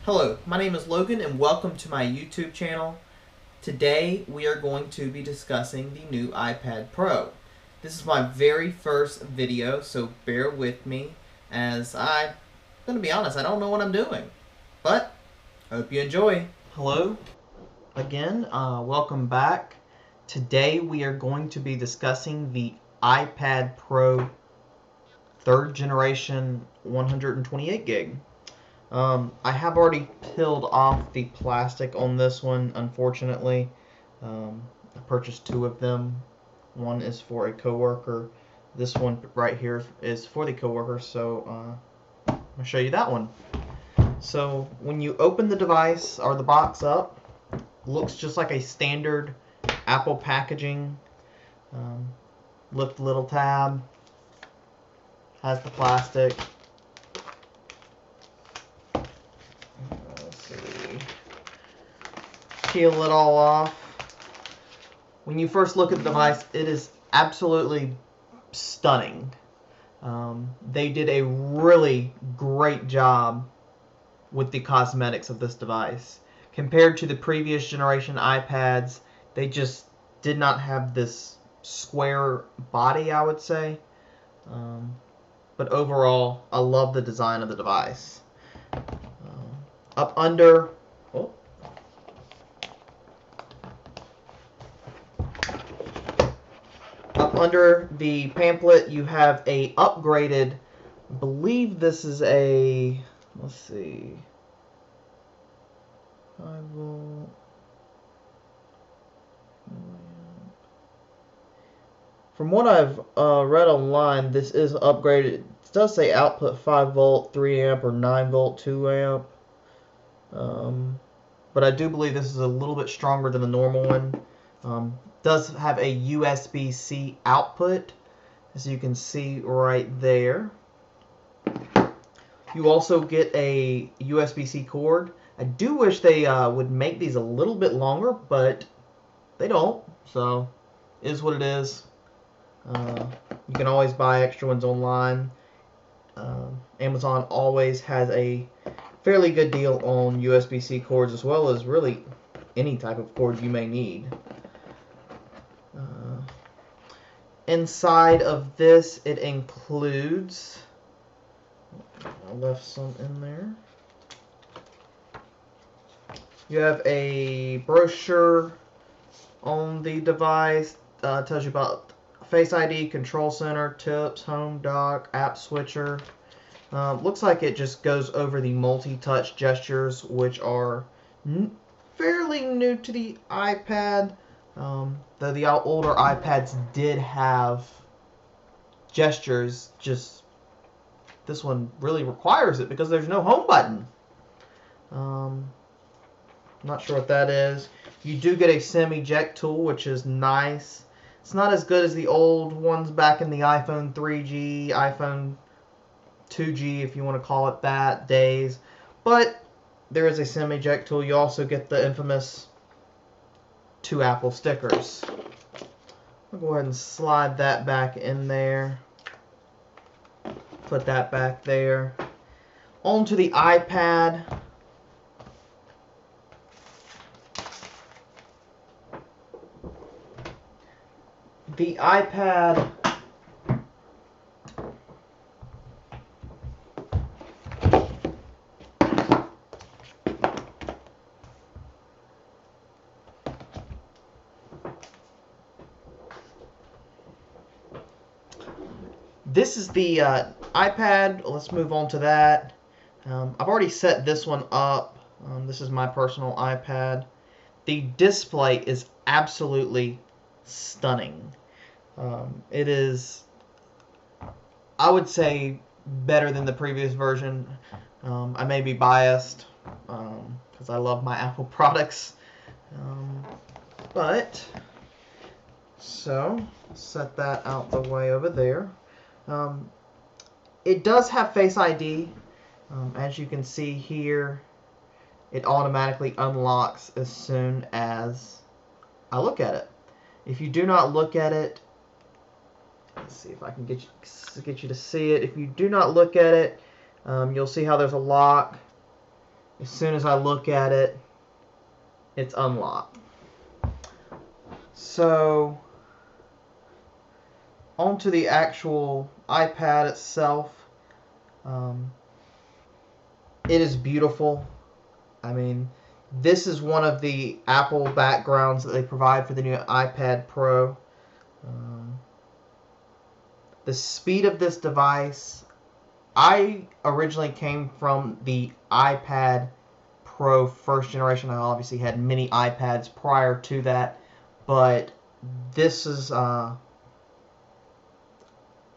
Hello, my name is Logan and welcome to my YouTube channel. Today we are going to be discussing the new iPad Pro. This is my very first video, so bear with me as I'm going to be honest, I don't know what I'm doing. But, hope you enjoy. Hello, again, welcome back. Today we are going to be discussing the iPad Pro 3rd generation 128 gig. I have already peeled off the plastic on this one, unfortunately. I purchased 2 of them. One is for a coworker. This one right here is for the coworker, so I'm going to show you that one. So when you open the device or the box up, looks just like a standard Apple packaging. Lift little tab, has the plastic. Peel it all off. When you first look at the device, it is absolutely stunning. They did a really great job with the cosmetics of this device. Compared to the previous generation iPads, they just did not have this square body, I would say. But overall, I love the design of the device. Up under the pamphlet, you have a upgraded, I believe this is a, let's see, 5-volt. From what I've read online, this is upgraded. It does say output 5-volt, 3-amp, or 9-volt, 2-amp. But I do believe this is a little bit stronger than the normal one. Does have a USB-C output, as you can see right there. You also get a USB-C cord. I do wish they would make these a little bit longer, but they don't, so it is what it is. You can always buy extra ones online. Amazon always has a fairly good deal on USB-C cords, as well as really any type of cord you may need. Inside of this, it includes, I left some in there. You have a brochure on the device. Tells you about Face ID, Control Center, Tips, Home Dock, App Switcher. Looks like it just goes over the multi-touch gestures, which are fairly new to the iPad. Though the older iPads did have gestures, just this one really requires it because there's no home button. Not sure what that is. You do get a SIM eject tool, which is nice. It's not as good as the old ones back in the iPhone 3G, iPhone 2G, if you want to call it that, days. But there is a SIM eject tool. You also get the infamous 2 Apple stickers. I'll go ahead and slide that back in there. Put that back there. Onto the iPad. The iPad this is the iPad. Let's move on to that. I've already set this one up. This is my personal iPad. The display is absolutely stunning. It is, I would say, better than the previous version. I may be biased because I love my Apple products. So set that out the way over there. It does have Face ID. As you can see here, it automatically unlocks as soon as I look at it. If you do not look at it, let's see if I can get you to see it. If you do not look at it, you'll see how there's a lock. As soon as I look at it, it's unlocked. So, onto the actual iPad itself. It is beautiful. I mean, this is one of the Apple backgrounds that they provide for the new iPad Pro. The speed of this device, I originally came from the iPad Pro first generation. I obviously had many iPads prior to that, but this is, I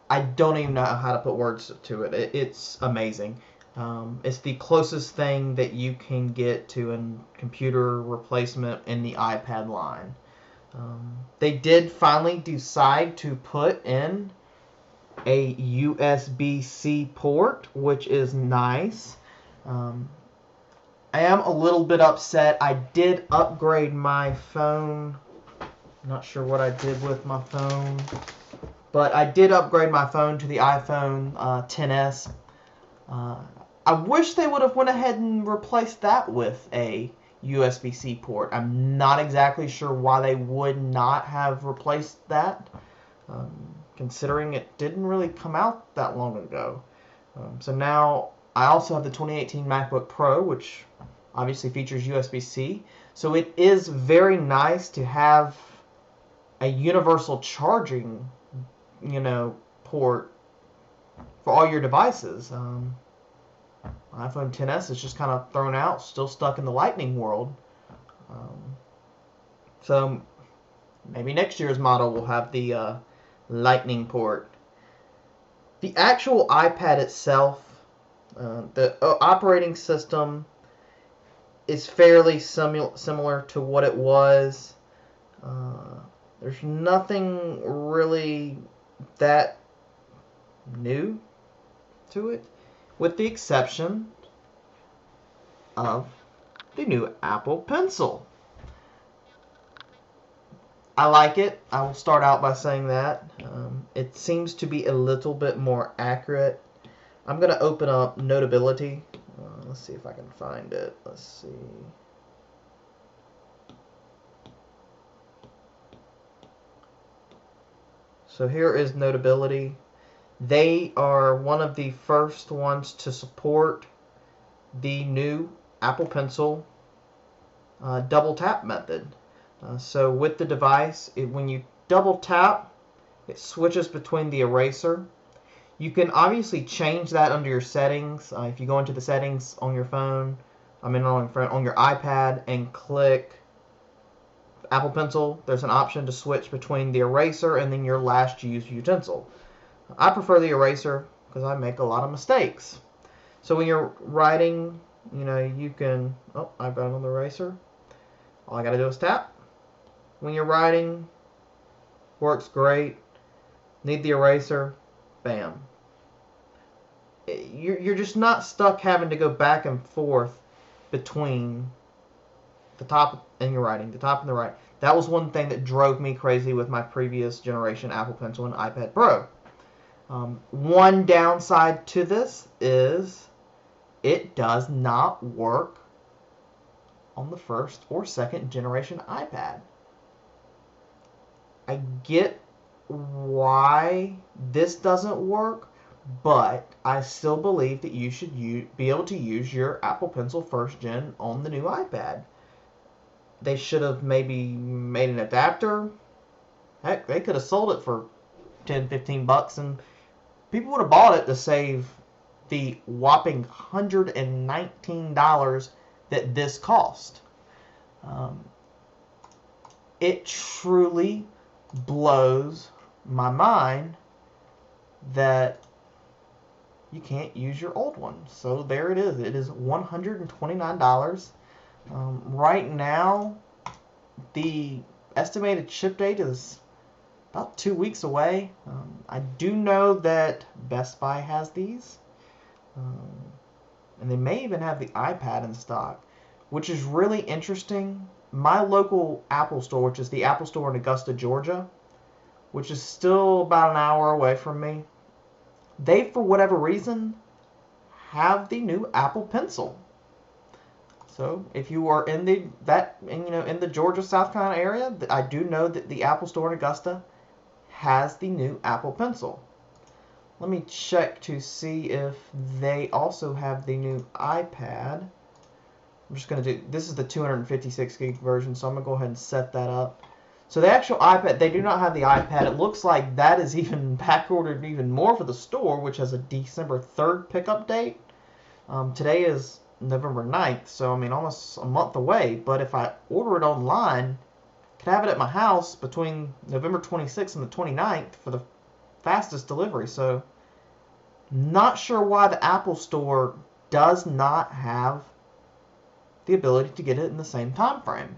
don't even know how to put words to it. It's amazing. It's the closest thing that you can get to a computer replacement in the iPad line. They did finally decide to put in a USB-C port, which is nice. I am a little bit upset. I did upgrade my phone. I'm not sure what I did with my phone, but I did upgrade my phone to the iPhone XS. I wish they would have went ahead and replaced that with a USB-C port. I'm not exactly sure why they would not have replaced that, considering it didn't really come out that long ago. So now I also have the 2018 MacBook Pro, which obviously features USB-C. So it is very nice to have a universal charging, port for all your devices. iPhone XS is just kind of thrown out, still stuck in the Lightning world. So maybe next year's model will have the Lightning port. The actual iPad itself, the operating system is fairly similar to what it was. There's nothing really that new to it, with the exception of the new Apple Pencil. I like it. I will start out by saying that. It seems to be a little bit more accurate. I'm going to open up Notability. Let's see if I can find it. Let's see. So here is Notability. They are one of the first ones to support the new Apple Pencil double tap method. So with the device, when you double tap, it switches between the eraser. You can obviously change that under your settings. If you go into the settings on your phone, on your iPad, and click Apple Pencil, there's an option to switch between the eraser and then your last used utensil. I prefer the eraser because I make a lot of mistakes. So when you're writing, you can, I've got it on the eraser. All I got to do is tap. When you're writing, works great. Need the eraser, bam. You're just not stuck having to go back and forth between the top and your writing, the top and the right. That was one thing that drove me crazy with my previous generation Apple Pencil and iPad Pro. One downside to this is it does not work on the first or second generation iPad. I get why this doesn't work, but I still believe that you should be able to use your Apple Pencil first gen on the new iPad. They should have maybe made an adapter. Heck, they could have sold it for $10-15 and people would have bought it to save the whopping $119 that this cost. It truly blows my mind that you can't use your old one. So there it is. It is $129. Right now, the estimated ship date is about 2 weeks away. I do know that Best Buy has these. And they may even have the iPad in stock, which is really interesting. My local Apple store, which is the Apple Store in Augusta, Georgia, which is still about an hour away from me, they, for whatever reason, have the new Apple Pencil. So if you are in the Georgia, South Carolina area, I do know that the Apple Store in Augusta has the new Apple Pencil. Let me check to see if they also have the new iPad. I'm just going to do, this is the 256 gig version, so I'm going to go ahead and set that up. So the actual iPad, they do not have the iPad. It looks like that is even back-ordered even more for the store, which has a December 3rd pickup date. Today is November 9th, so I mean almost a month away. But if I order it online, I could have it at my house between November 26th and the 29th for the fastest delivery. So not sure why the Apple Store does not have the ability to get it in the same time frame.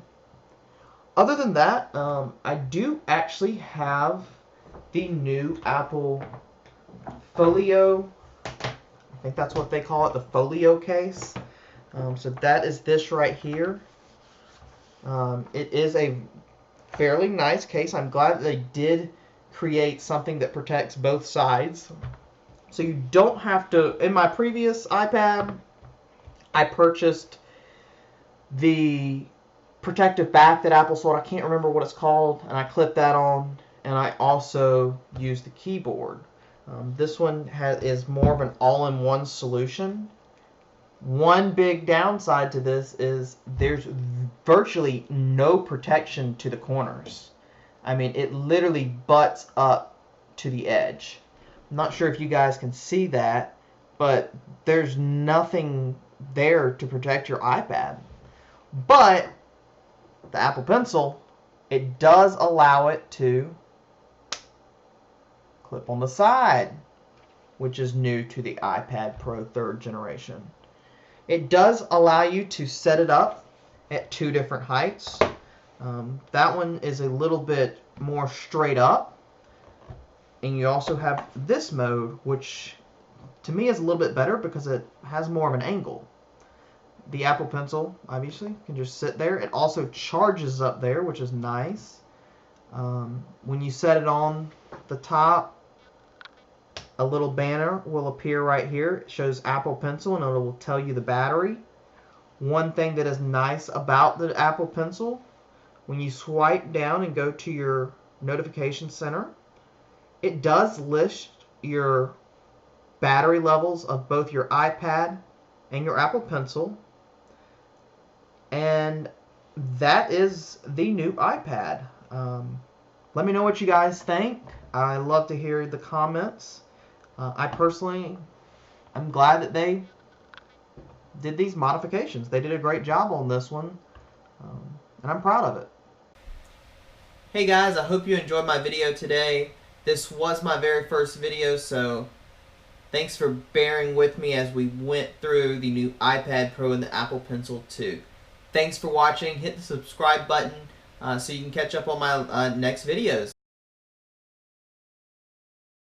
Other than that, I do actually have the new Apple Folio. I think that's what they call it, the Folio case. So that is this right here. It is a fairly nice case. I'm glad they did create something that protects both sides. So you don't have to, in my previous iPad, I purchased the protective back that Apple sold. I can't remember what it's called, and I clipped that on, and I also used the keyboard. This one is more of an all-in-one solution. One big downside to this is there's virtually no protection to the corners. I mean, it literally butts up to the edge. I'm not sure if you guys can see that, but there's nothing there to protect your iPad. But the Apple Pencil, it does allow it to clip on the side, which is new to the iPad Pro 3rd generation. It does allow you to set it up at 2 different heights. That one is a little bit more straight up. And you also have this mode, which to me is a little bit better because it has more of an angle. The Apple Pencil, obviously, can just sit there. It also charges up there, which is nice. When you set it on the top, a little banner will appear right here. It shows Apple Pencil, and it will tell you the battery. One thing that is nice about the Apple Pencil, when you swipe down and go to your notification center, it does list your battery levels of both your iPad and your Apple Pencil. And that is the new iPad. Let me know what you guys think. I love to hear the comments. I personally am glad that they did these modifications. They did a great job on this one, and I'm proud of it. Hey guys, I hope you enjoyed my video today. This was my very first video, so thanks for bearing with me as we went through the new iPad Pro and the Apple Pencil 2. Thanks for watching. Hit the subscribe button so you can catch up on my next videos.